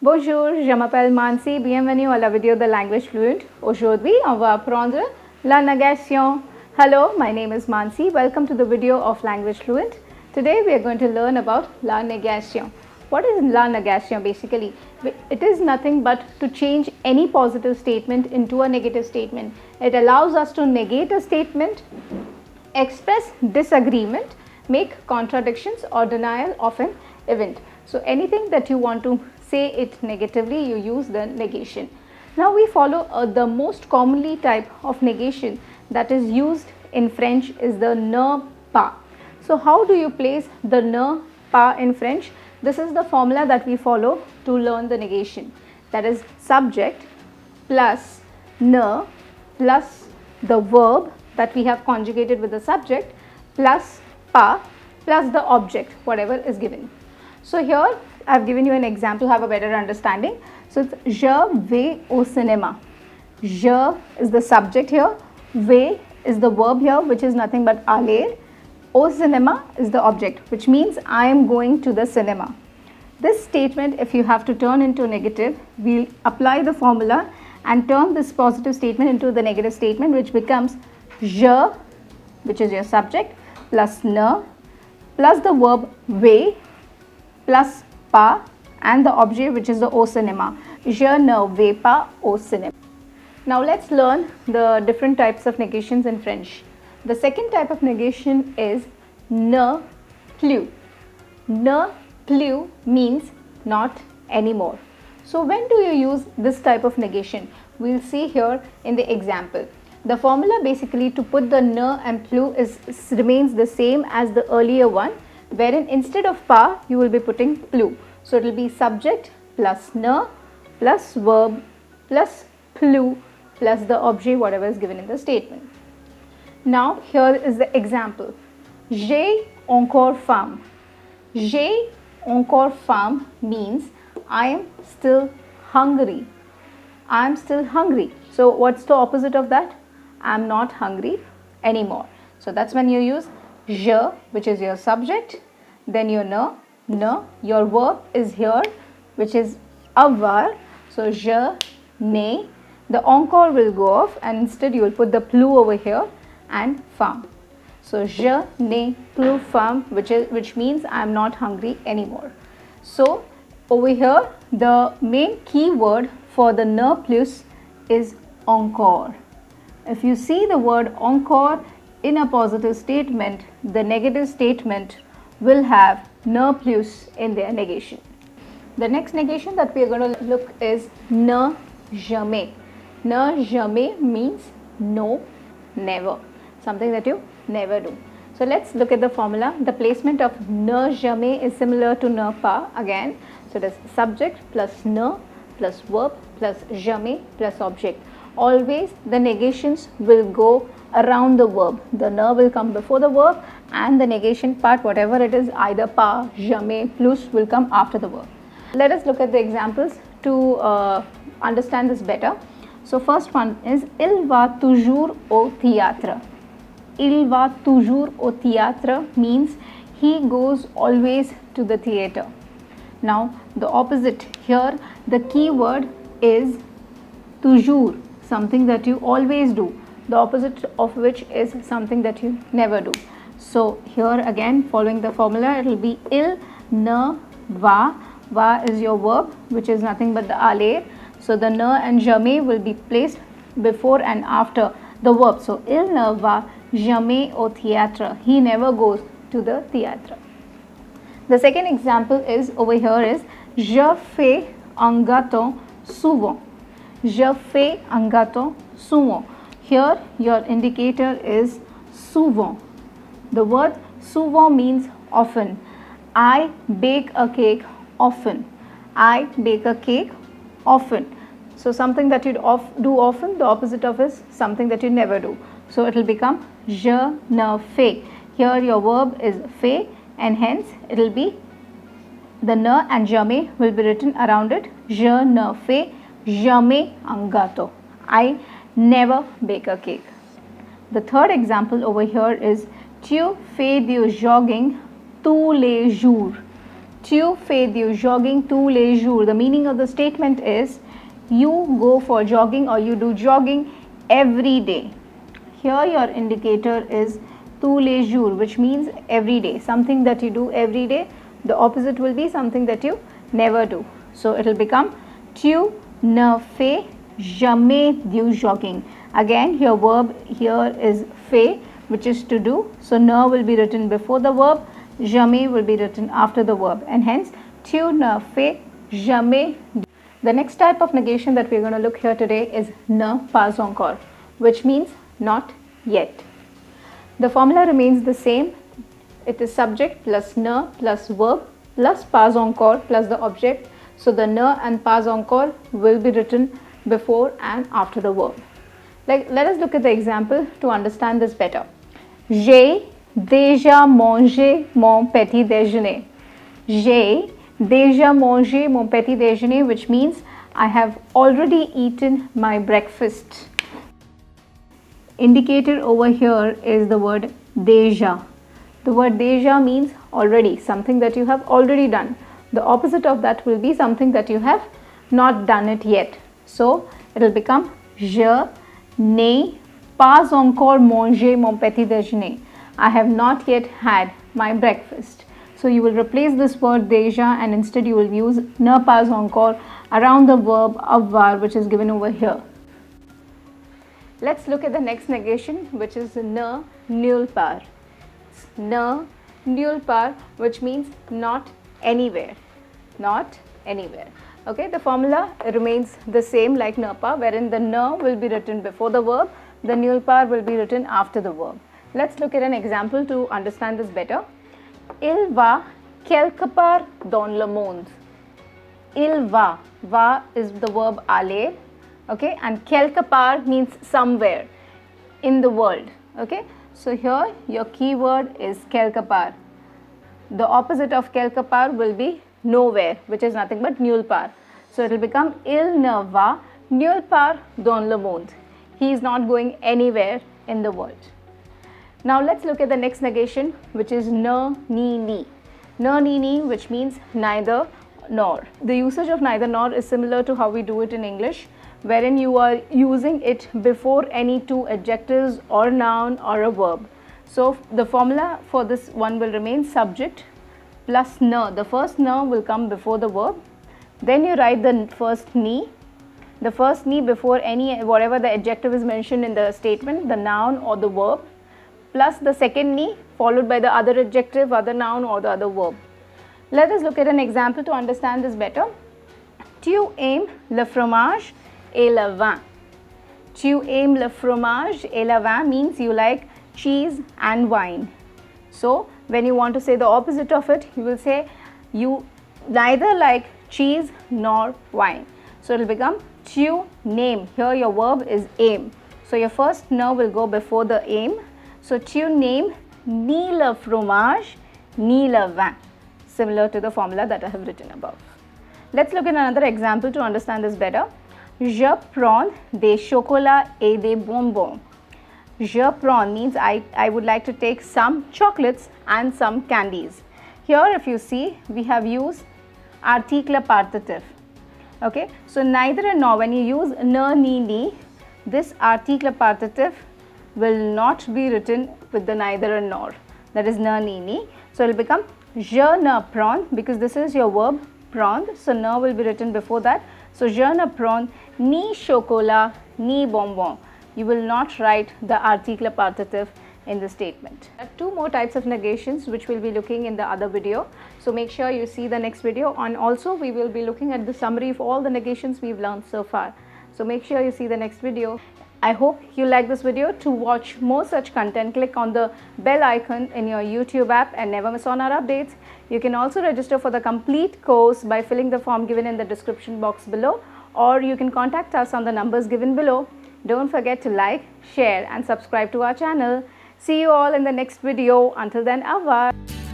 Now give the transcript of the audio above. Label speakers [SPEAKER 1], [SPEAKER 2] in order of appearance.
[SPEAKER 1] Bonjour, je m'appelle Mansi, bienvenue à la vidéo de language fluent. Aujourd'hui, on va apprendre la négation. Hello, my name is Mansi. Welcome to the video of language fluent. Today we are going to learn about la négation. What is la négation basically? It is nothing but to change any positive statement into a negative statement. It allows us to negate a statement, express disagreement, make contradictions or denial of an event. So anything that you want to say it negatively, you use the negation. Now we follow the most commonly type of negation that is used in French is the ne pas. So how do you place the ne pas in French? This is the formula that we follow to learn the negation. That is subject plus ne plus the verb that we have conjugated with the subject plus pas plus the object, whatever is given. So here I have given you an example to have a better understanding. So it's je vais au cinéma. Je is the subject here, vais is the verb here, which is nothing but aller. Au cinéma is the object, which means I am going to the cinema. This statement, if you have to turn into negative, we'll apply the formula and turn this positive statement into the negative statement, which becomes je, which is your subject, plus ne, plus the verb vais, plus pas, and the object, which is the au cinéma. Je ne vais pas au cinéma. Now let's learn the different types of negations in French. The second type of negation is ne plus. Ne plus means not anymore. So when do you use this type of negation? We'll see here in the example. The formula basically to put the ne and plus remains the same as the earlier one, wherein instead of pas you will be putting plus. So it will be subject plus ne plus verb plus plus plus the object, whatever is given in the statement. Now here is the example. J'ai encore faim. J'ai encore faim means I am still hungry. I am still hungry. So what's the opposite of that? I am not hungry anymore. So that's when you use je, which is your subject, then your ne, your verb is here, which is avoir. So je n'ai, the encore will go off and instead you will put the plus over here and faim. So je n'ai plus faim, which means I am not hungry anymore. So over here the main key word for the ne plus is encore. If you see the word encore in a positive statement, the negative statement will have ne plus in their negation. The next negation that we are going to look is ne jamais. Ne jamais means no, never, something that you never do. So let's look at the formula. The placement of ne jamais is similar to ne pas again. So it is subject plus ne plus verb plus jamais plus object. Always the negations will go around the verb. The ne will come before the verb and the negation part, whatever it is, either pas, jamais, plus will come after the verb. Let us look at the examples to understand this better. So first one is il va toujours au théâtre. Il va toujours au théâtre means he goes always to the theatre. Now the opposite here, the key word is toujours, something that you always do, the opposite of which is something that you never do. So here again, following the formula, it will be il ne va. Va is your verb, which is nothing but the aller. So the ne and jamais will be placed before and after the verb. So il ne va jamais au théâtre. He never goes to the theatre. The second example is over here is je fais un gâteau souvent. Je fais un gâteau souvent. Here your indicator is souvent. The word souvent means often. I bake a cake often. I bake a cake often. So something that you do often, the opposite of is something that you never do. So it will become je ne fais. Here your verb is fais and hence it will be the ne and jamais will be written around it. Je ne fais jamais un gâteau. I never bake a cake. The third example over here is tu fais du jogging tous les jours. Tu fais du jogging tous les jours. The meaning of the statement is you go for jogging or you do jogging every day. Here your indicator is tous les jours, which means every day, something that you do every day. The opposite will be something that you never do. So it will become tu ne fais jamais du jogging. Again, your verb here is fait, which is to do. So ne will be written before the verb, jamais will be written after the verb, and hence tu ne fais jamais. The next type of negation that we are going to look here today is ne pas encore, which means not yet. The formula remains the same. It is subject plus ne plus verb plus pas encore plus the object. So the ne and pas encore will be written before and after the verb. Let us look at the example to understand this better. J'ai déjà mangé mon petit déjeuner. J'ai déjà mangé mon petit déjeuner, which means I have already eaten my breakfast. Indicated over here is the word déjà. The word déjà means already, something that you have already done. The opposite of that will be something that you have not done it yet. So it will become je n'ai pas encore mangé mon petit déjeuner. I have not yet had my breakfast. So you will replace this word déjà and instead you will use ne pas encore around the verb avoir, which is given over here. Let's look at the next negation, which is ne nulle part. Ne nulle part, which means not anywhere. Not anywhere. Okay, the formula remains the same like ne pas, wherein the ne will be written before the verb, the nulle part will be written after the verb. Let's look at an example to understand this better. Il va quelque part dans le monde. Il va. Va is the verb aller. Okay, and quelque part means somewhere in the world. Okay, so here your keyword is quelque part. The opposite of quelque part will be nowhere, which is nothing but nulle part. So it will become il ne va nulle part dans le monde. He is not going anywhere in the world. Now let's look at the next negation, which is ne ni ni. Ne ni ni, which means neither nor. The usage of neither nor is similar to how we do it in English, wherein you are using it before any two adjectives or noun or a verb. So the formula for this one will remain subject plus ne. The first ne will come before the verb. Then you write the first ni. The first ni before any whatever the adjective is mentioned in the statement, the noun or the verb, plus the second ni followed by the other adjective, other noun or the other verb. Let us look at an example to understand this better. Tu aimes le fromage et le vin. Tu aimes le fromage et le vin means you like cheese and wine. So when you want to say the opposite of it, you will say you neither like cheese nor wine. So it will become tu n'aimes. Here your verb is aim. So your first ne will go before the aim. So tu n'aimes ni le fromage ni le vin. Similar to the formula that I have written above. Let's look at another example to understand this better. Je prends des chocolats et des bonbons. Je prends means I would like to take some chocolates and some candies. Here if you see, we have used article partitive. Okay, so neither and nor, when you use ne ni ni, this article partitive will not be written with the neither and nor, that is ne ni ni. So it will become je ne prends, because this is your verb prendre, so ne will be written before that. So je ne prends ni chocolat ni bonbon. You will not write the article partitive in the statement. I have two more types of negations which we'll be looking in the other video. So make sure you see the next video, and also we will be looking at the summary of all the negations we've learned so far. So make sure you see the next video. I hope you like this video. To watch more such content, click on the bell icon in your YouTube app and never miss on our updates. You can also register for the complete course by filling the form given in the description box below, or you can contact us on the numbers given below. Don't forget to like, share and subscribe to our channel. See you all in the next video. Until then, au revoir.